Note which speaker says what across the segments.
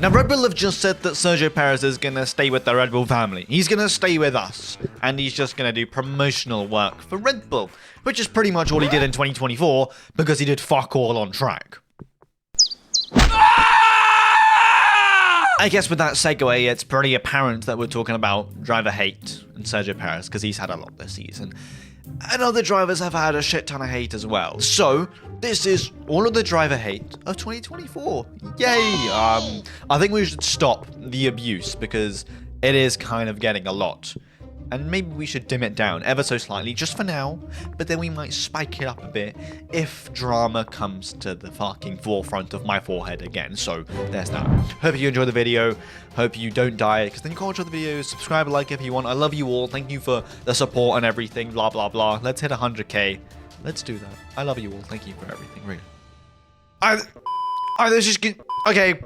Speaker 1: Now, Red Bull have just said that Sergio Perez is going to stay with the Red Bull family. He's going to stay with us, and he's just going to do promotional work for Red Bull, which is pretty much all he did in 2024, because he did fuck all on track. I guess with that segue, it's pretty apparent that we're talking about driver hate and Sergio Perez, because he's had a lot this season. And other drivers have had a shit ton of hate as well. So, this is all of the driver hate of 2024. Yay! I think we should stop the abuse, because it is kind of getting a lot. And maybe we should dim it down ever so slightly, just for now, but then we might spike it up a bit if drama comes to the fucking forefront of my forehead again. So, there's that. Hope you enjoy the video. Hope you don't die, because then you can't enjoy the video. Subscribe and like if you want. I love you all. Thank you for the support and everything, blah, blah, blah. Let's hit 100k. Let's do that. I love you all. Thank you for everything, really. This is good. Okay.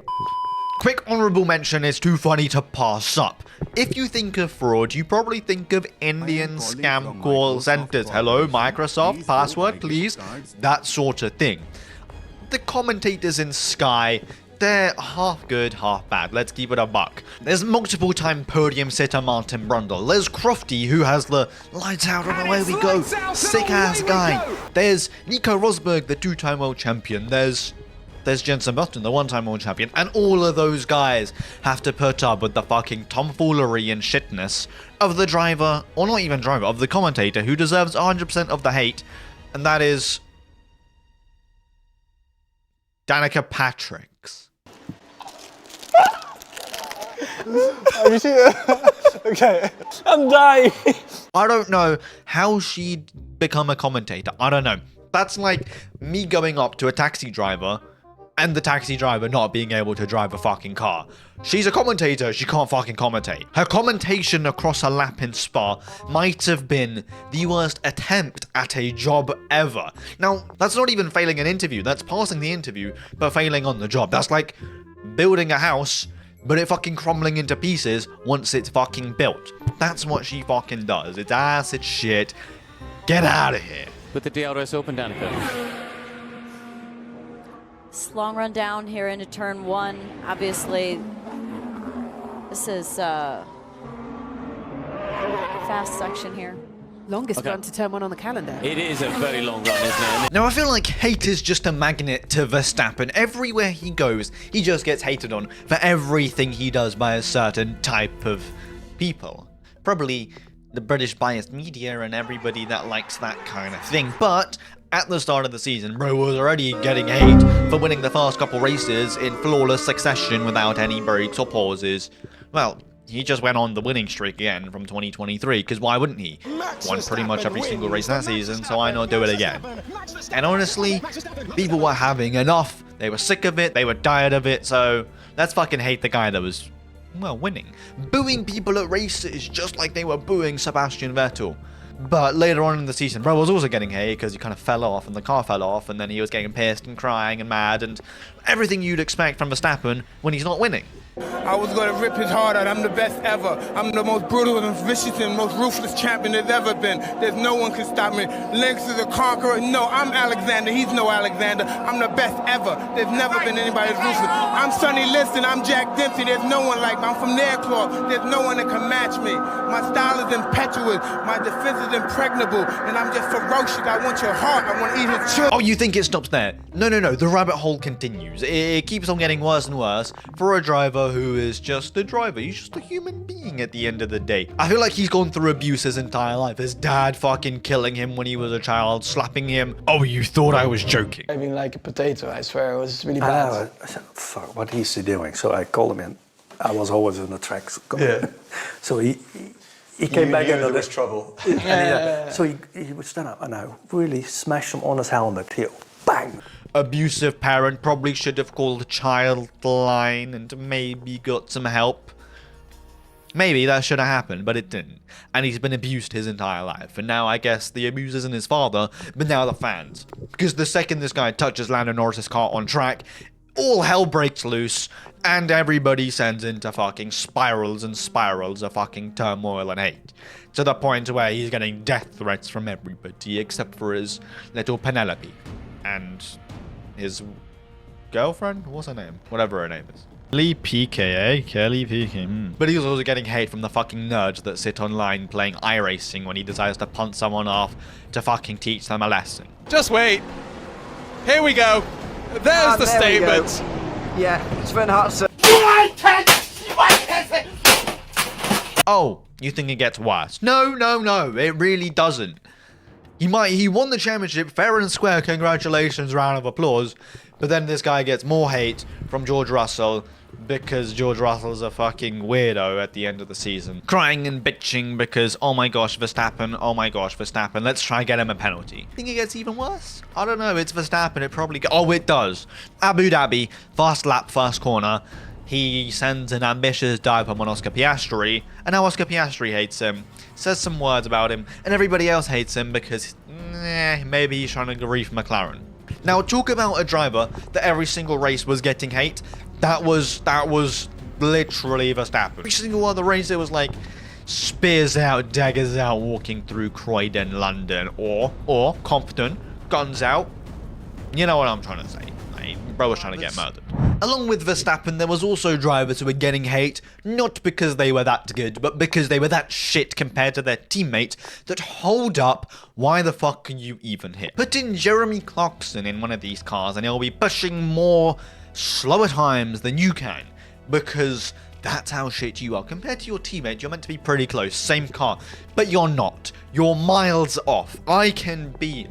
Speaker 1: Quick honorable mention is too funny to pass up. If you think of fraud, you probably think of Indian scam call centers. Hello, Microsoft, password, please. That sort of thing. The commentators in Sky, they're half good, half bad. Let's keep it a buck. There's multiple-time podium sitter Martin Brundle. There's Crofty, who has the lights out and away we go. Sick-ass guy. There's Nico Rosberg, the two-time world champion. There's Jenson Button, the one-time world champion, and all of those guys have to put up with the fucking tomfoolery and shitness of the driver, or not even driver, of the commentator who deserves 100% of the hate, and that is Danica Patricks.
Speaker 2: Have you seen it? Okay, I'm dying.
Speaker 1: I don't know how she'd become a commentator. I don't know. That's like me going up to a taxi driver and the taxi driver not being able to drive a fucking car. She's a commentator, she can't fucking commentate. Her commentation across a lap in Spa might have been the worst attempt at a job ever. Now, that's not even failing an interview, that's passing the interview, but failing on the job. That's like building a house, but it fucking crumbling into pieces once it's fucking built. That's what she fucking does. It's ass, it's shit. Get out of here.
Speaker 3: With the DRS open, Danica.
Speaker 4: Long run down here into turn one. Obviously, this is a fast section here.
Speaker 5: Longest run to turn one on the calendar.
Speaker 3: It is a very long run, isn't it?
Speaker 1: Now, I feel like hate is just a magnet to Verstappen. Everywhere he goes, he just gets hated on for everything he does by a certain type of people. Probably the British biased media and everybody that likes that kind of thing. But at the start of the season, bro was already getting hate for winning the first couple races in flawless succession without any breaks or pauses. Well, he just went on the winning streak again from 2023, because why wouldn't he? Won pretty much every single race that season, so why not do it again? And honestly, people were having enough. They were sick of it, they were tired of it, so let's fucking hate the guy that was, well, winning. Booing people at races just like they were booing Sebastian Vettel. But later on in the season, bro was also getting hate because he kind of fell off and the car fell off, and then he was getting pissed and crying and mad and everything you'd expect from Verstappen when he's not winning.
Speaker 6: I was going to rip his heart out. I'm the best ever. I'm the most brutal and vicious and most ruthless champion there's ever been. There's no one can stop me. Lynx is a conqueror. No, I'm Alexander. He's no Alexander. I'm the best ever. There's never been anybody as ruthless. I'm Sonny Liston. I'm Jack Dempsey. There's no one like me. I'm from Nairclaw. There's no one that can match me. My style is impetuous. My defense is impregnable. And I'm just ferocious. I want your heart. I want to eat his children.
Speaker 1: Oh, you think it stops there? No. The rabbit hole continues. It keeps on getting worse and worse for a driver who is just a driver. He's just a human being at the end of the day. I feel like he's gone through abuse his entire life. His dad fucking killing him when he was a child, slapping him. Oh, you thought I was joking.
Speaker 2: I mean, like a potato, I swear, it was really bad.
Speaker 7: I said, fuck, what is he doing? So I called him in. I was always in the tracks.
Speaker 2: Yeah.
Speaker 7: So he came back and
Speaker 8: there was trouble.
Speaker 7: So he would stand up and I really smashed him on his helmet here. Bang!
Speaker 1: Abusive parent, probably should have called Childline and maybe got some help. Maybe that should have happened, but it didn't. And he's been abused his entire life. And now I guess the abuse isn't his father, but now the fans. Because the second this guy touches Lando Norris' car on track, all hell breaks loose, and everybody sends into fucking spirals and spirals of fucking turmoil and hate. To the point where he's getting death threats from everybody, except for his little Penelope. And his girlfriend? What's her name? Whatever her name is. Kelly PK, eh? Kelly PK. But he was also getting hate from the fucking nerds that sit online playing iRacing when he decides to punt someone off to fucking teach them a lesson.
Speaker 8: Just wait. Here we go. There's the statement.
Speaker 9: Yeah, Sven Hudson.
Speaker 1: Oh, you think it gets worse? No, it really doesn't. He won the championship fair and square, congratulations, round of applause. But then this guy gets more hate from George Russell because George Russell's a fucking weirdo at the end of the season. Crying and bitching because, oh my gosh, Verstappen, let's try and get him a penalty. Think it gets even worse? I don't know, it's Verstappen, it probably... Oh, it does. Abu Dhabi, fast lap, first corner. He sends an ambitious dive on Oscar Piastri, and now Oscar Piastri hates him, says some words about him, and everybody else hates him because, maybe he's trying to grief McLaren. Now, talk about a driver that every single race was getting hate. That was literally Verstappen. Every single other race, it was like spears out, daggers out, walking through Croydon, London, or Compton, guns out. You know what I'm trying to say. Bro was trying to get murdered. Along with Verstappen, there was also drivers who were getting hate, not because they were that good, but because they were that shit compared to their teammate that, hold up, why the fuck can you even hit? Put in Jeremy Clarkson in one of these cars and he'll be pushing more slower times than you can, because that's how shit you are. Compared to your teammate, you're meant to be pretty close, same car, but you're not. You're miles off. I can be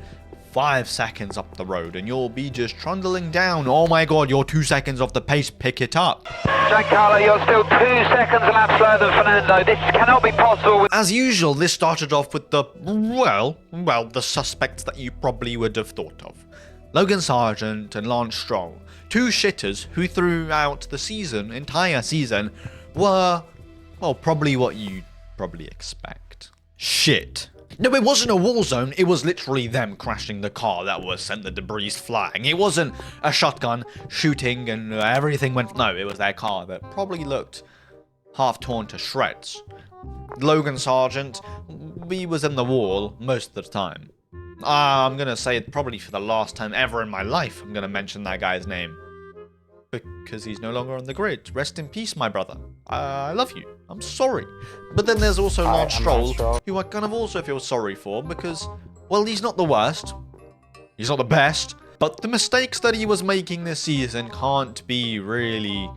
Speaker 1: 5 seconds up the road and you'll be just trundling down. Oh my god, you're 2 seconds off the pace, pick it up.
Speaker 9: Giancarlo, you're still 2 seconds a lap slower than Fernando. This cannot be possible.
Speaker 1: As usual, this started off with the, well, the suspects that you probably would have thought of. Logan Sargent and Lance Stroll. Two shitters who throughout the entire season, were, well, probably what you'd probably expect. Shit. No, it wasn't a war zone, it was literally them crashing the car that was sent the debris flying. It wasn't a shotgun shooting and everything went... No, it was their car that probably looked half torn to shreds. Logan Sargent, he was in the wall most of the time. I'm gonna say it probably for the last time ever in my life, I'm gonna mention that guy's name. Because he's no longer on the grid. Rest in peace, my brother. I love you. I'm sorry. But then there's also Lance Stroll, who I kind of also feel sorry for because, well, he's not the worst. He's not the best. But the mistakes that he was making this season can't be really,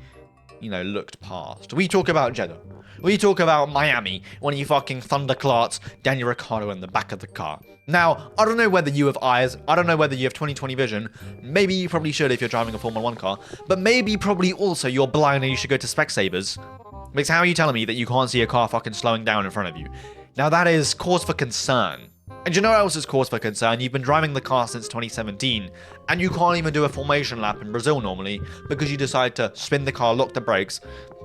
Speaker 1: looked past. We talk about Jeddah. We talk about Miami when he fucking thunderclarts Daniel Ricciardo in the back of the car. Now, I don't know whether you have eyes, I don't know whether you have 20/20 vision, maybe you probably should if you're driving a Formula 1 car, but maybe probably also you're blind and you should go to Specsavers. Because how are you telling me that you can't see a car fucking slowing down in front of you? Now that is cause for concern. And you know what else is cause for concern? You've been driving the car since 2017, and you can't even do a formation lap in Brazil normally, because you decide to spin the car, lock the brakes,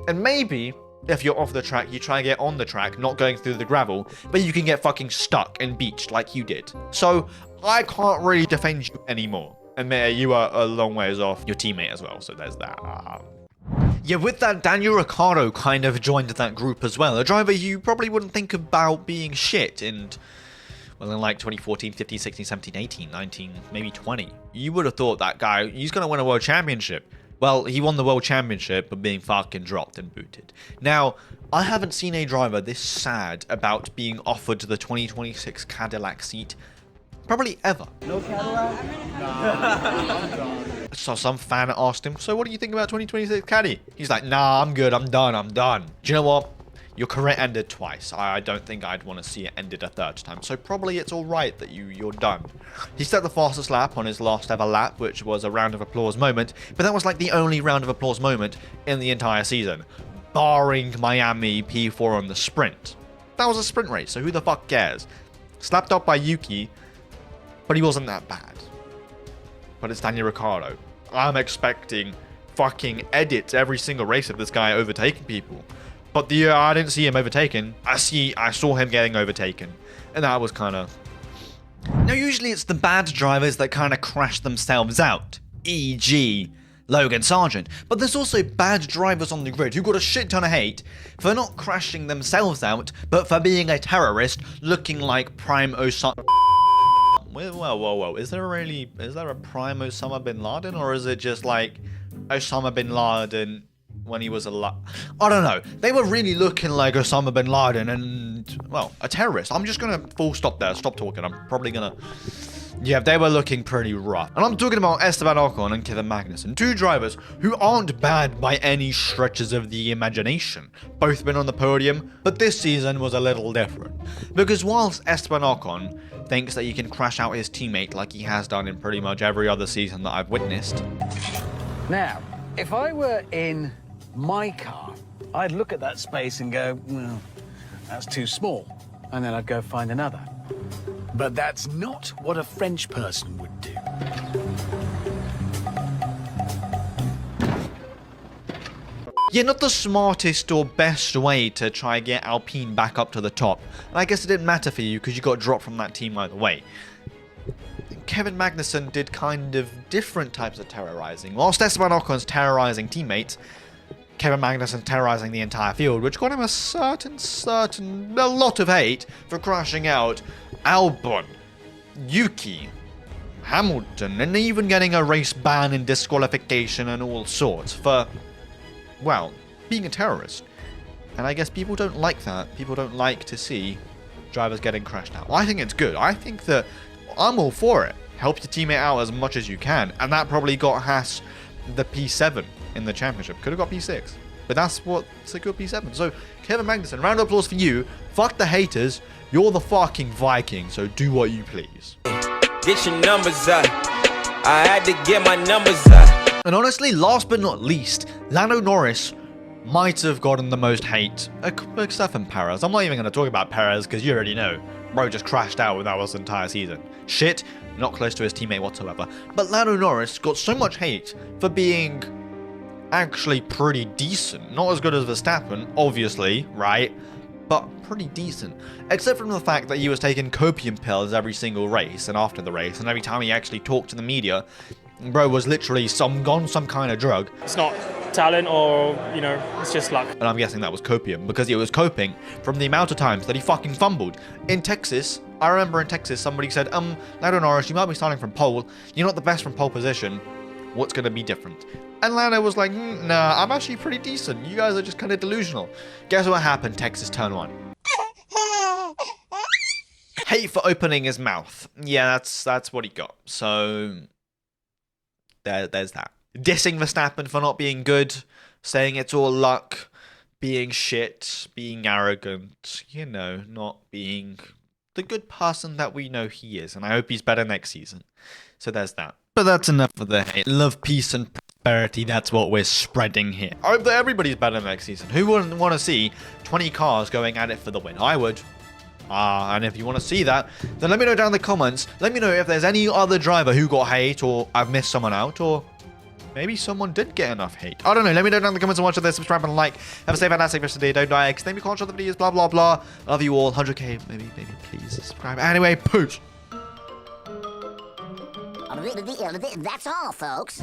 Speaker 1: and maybe... if you're off the track, you try and get on the track, not going through the gravel, but you can get fucking stuck and beached like you did. So, I can't really defend you anymore. And you are a long ways off your teammate as well, so there's that. Yeah, with that, Daniel Ricciardo kind of joined that group as well. A driver you probably wouldn't think about being shit in like 2014, 15, 16, 17, 18, 19, maybe 20. You would have thought that guy, he's going to win a world championship. Well, he won the World Championship but being fucking dropped and booted. Now, I haven't seen a driver this sad about being offered the 2026 Cadillac seat probably ever.
Speaker 2: No Cadillac?
Speaker 1: So some fan asked him, so what do you think about 2026 Caddy? He's like, nah, I'm good, I'm done. Do you know what? Your career ended twice. I don't think I'd want to see it ended a third time. So probably it's all right that you're done. He set the fastest lap on his last ever lap, which was a round of applause moment. But that was like the only round of applause moment in the entire season, barring Miami P4 on the sprint. That was a sprint race, so who the fuck cares? Slapped up by Yuki, but he wasn't that bad. But it's Daniel Ricciardo. I'm expecting fucking edits every single race of this guy overtaking people. But I didn't see him overtaken. I saw him getting overtaken. And that was kind of... Now, usually it's the bad drivers that kind of crash themselves out. E.g. Logan Sargent. But there's also bad drivers on the grid who got a shit ton of hate for not crashing themselves out, but for being a terrorist looking like Prime Osama... Whoa. Is there a Prime Osama bin Laden? Or is it just like Osama bin Laden when he was alive. I don't know. They were really looking like Osama bin Laden and, well, a terrorist. I'm just going to full stop there. Stop talking. I'm probably going to... Yeah, they were looking pretty rough. And I'm talking about Esteban Ocon and Kevin Magnussen, two drivers who aren't bad by any stretches of the imagination. Both been on the podium, but this season was a little different. Because whilst Esteban Ocon thinks that he can crash out his teammate like he has done in pretty much every other season that I've witnessed.
Speaker 10: Now, if I were in my car, I'd look at that space and go, well, that's too small. And then I'd go find another. But that's not what a French person would do.
Speaker 1: Yeah, not the smartest or best way to try and get Alpine back up to the top. And I guess it didn't matter for you because you got dropped from that team either way. Kevin Magnussen did kind of different types of terrorizing. Whilst Esteban Ocon's terrorizing teammates, Kevin Magnussen terrorizing the entire field, which got him a lot of hate for crashing out Albon, Yuki, Hamilton, and even getting a race ban and disqualification and all sorts for, well, being a terrorist. And I guess people don't like that. People don't like to see drivers getting crashed out. I think it's good. I think that I'm all for it. Help your teammate out as much as you can. And that probably got Haas the P7 in the championship. Could have got P6. But that's what secured P7. So, Kevin Magnussen, round of applause for you. Fuck the haters. You're the fucking Viking, so do what you please.
Speaker 11: Get your numbers up. I had to get my numbers up.
Speaker 1: And honestly, last but not least, Lando Norris might have gotten the most hate, except from Perez. I'm not even going to talk about Perez because you already know. Bro just crashed out without us entire season. Shit, not close to his teammate whatsoever. But Lando Norris got so much hate for being actually pretty decent. Not as good as Verstappen, obviously, right? But pretty decent. Except from the fact that he was taking copium pills every single race and after the race, and every time he actually talked to the media, bro was literally on some kind of drug.
Speaker 2: It's not talent or, you know, it's just luck.
Speaker 1: And I'm guessing that was copium, because he was coping from the amount of times that he fucking fumbled. In Texas, I remember in Texas, somebody said, Lando Norris, you might be starting from pole. You're not the best from pole position. What's going to be different? And Lando was like, nah, I'm actually pretty decent. You guys are just kind of delusional. Guess what happened, Texas turn 1? Hate for opening his mouth. Yeah, that's what he got. So, there's that. Dissing Verstappen for not being good, saying it's all luck, being shit, being arrogant, you know, not being the good person that we know he is. And I hope he's better next season. So there's that. But that's enough for the hate. Love, peace, and prosperity. That's what we're spreading here. I hope that everybody's better next season. Who wouldn't want to see 20 cars going at it for the win? I would. And if you want to see that, then let me know down in the comments. Let me know if there's any other driver who got hate, or I've missed someone out, or maybe someone did get enough hate. I don't know. Let me know down in the comments and watch this. Subscribe and like. Have a safe, fantastic rest of the day. Don't die. Extend me, can't show the videos. Blah, blah, blah. Love you all. 100k. Maybe, please subscribe. Anyway, pooch.
Speaker 12: That's all, folks.